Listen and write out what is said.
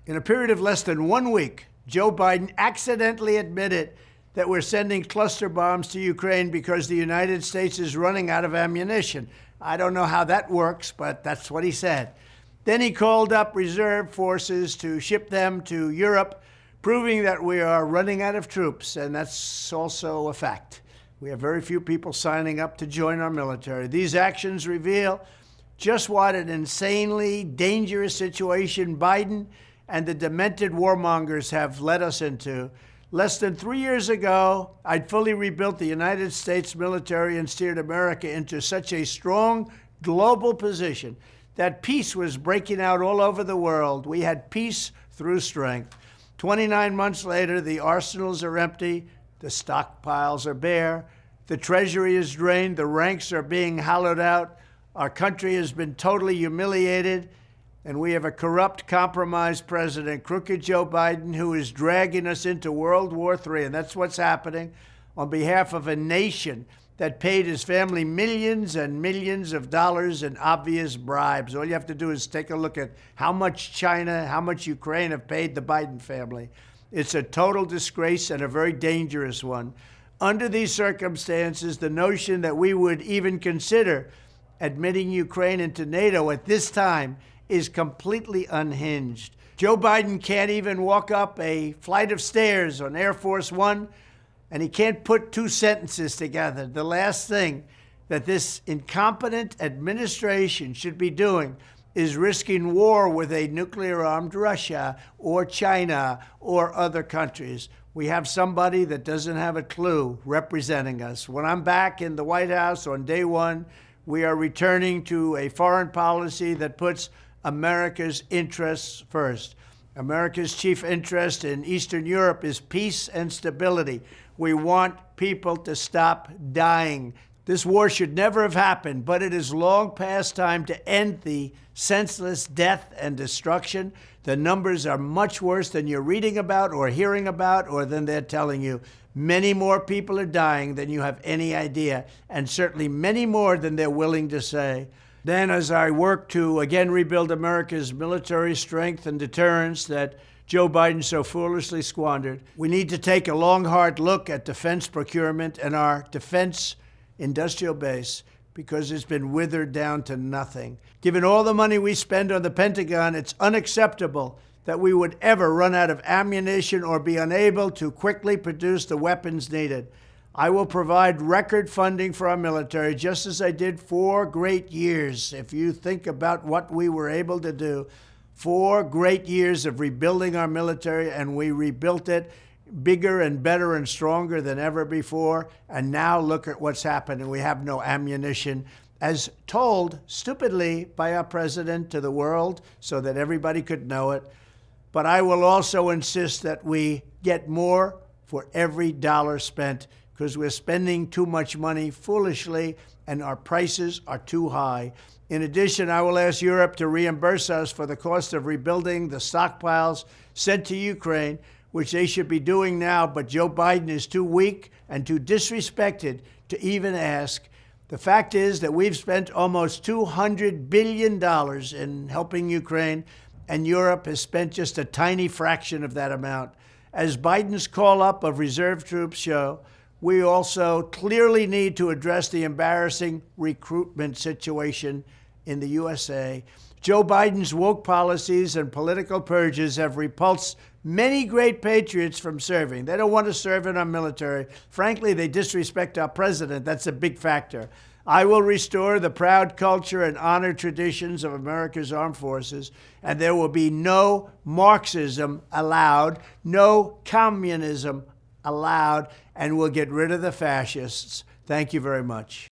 In a period of less than 1 week, Joe Biden accidentally admitted that we're sending cluster bombs to Ukraine because the United States is running out of ammunition. I don't know how that works, but that's what he said. Then he called up reserve forces to ship them to Europe, proving that we are running out of troops, and that's also a fact. We have very few people signing up to join our military. These actions reveal just what an insanely dangerous situation Biden and the demented warmongers have led us into. Less than 3 years ago, I'd fully rebuilt the United States military and steered America into such a strong global position that peace was breaking out all over the world. We had peace through strength. 29 months later, the arsenals are empty, the stockpiles are bare, the treasury is drained, the ranks are being hollowed out, our country has been totally humiliated, and we have a corrupt, compromised president, crooked Joe Biden, who is dragging us into World War III. And that's what's happening on behalf of a nation that paid his family millions and millions of dollars in obvious bribes. All you have to do is take a look at how much China, how much Ukraine have paid the Biden family. It's a total disgrace and a very dangerous one. Under these circumstances, the notion that we would even consider admitting Ukraine into NATO at this time is completely unhinged. Joe Biden can't even walk up a flight of stairs on Air Force One, and he can't put two sentences together. The last thing that this incompetent administration should be doing is risking war with a nuclear-armed Russia or China or other countries. We have somebody that doesn't have a clue representing us. When I'm back in the White House on day one, we are returning to a foreign policy that puts America's interests first. America's chief interest in Eastern Europe is peace and stability. We want people to stop dying. This war should never have happened, but it is long past time to end the senseless death and destruction. The numbers are much worse than you're reading about or hearing about or than they're telling you. Many more people are dying than you have any idea, and certainly many more than they're willing to say. Then, as I work to again rebuild America's military strength and deterrence that Joe Biden so foolishly squandered, we need to take a long, hard look at defense procurement and our defense industrial base, because it's been withered down to nothing. Given all the money we spend on the Pentagon, it's unacceptable that we would ever run out of ammunition or be unable to quickly produce the weapons needed. I will provide record funding for our military, just as I did 4 great years. If you think about what we were able to do, 4 great years of rebuilding our military, and we rebuilt it bigger and better and stronger than ever before. And now look at what's happening. We have no ammunition, as told stupidly by our president to the world so that everybody could know it. But I will also insist that we get more for every dollar spent, because we're spending too much money foolishly and our prices are too high. In addition, I will ask Europe to reimburse us for the cost of rebuilding the stockpiles sent to Ukraine, which they should be doing now, but Joe Biden is too weak and too disrespected to even ask. The fact is that we've spent almost $200 billion in helping Ukraine, and Europe has spent just a tiny fraction of that amount. As Biden's call-up of reserve troops show, we also clearly need to address the embarrassing recruitment situation in the USA. Joe Biden's woke policies and political purges have repulsed many great patriots from serving. They don't want to serve in our military. Frankly, they disrespect our president. That's a big factor. I will restore the proud culture and honor traditions of America's armed forces, and there will be no Marxism allowed, no communism allowed, and we'll get rid of the fascists. Thank you very much.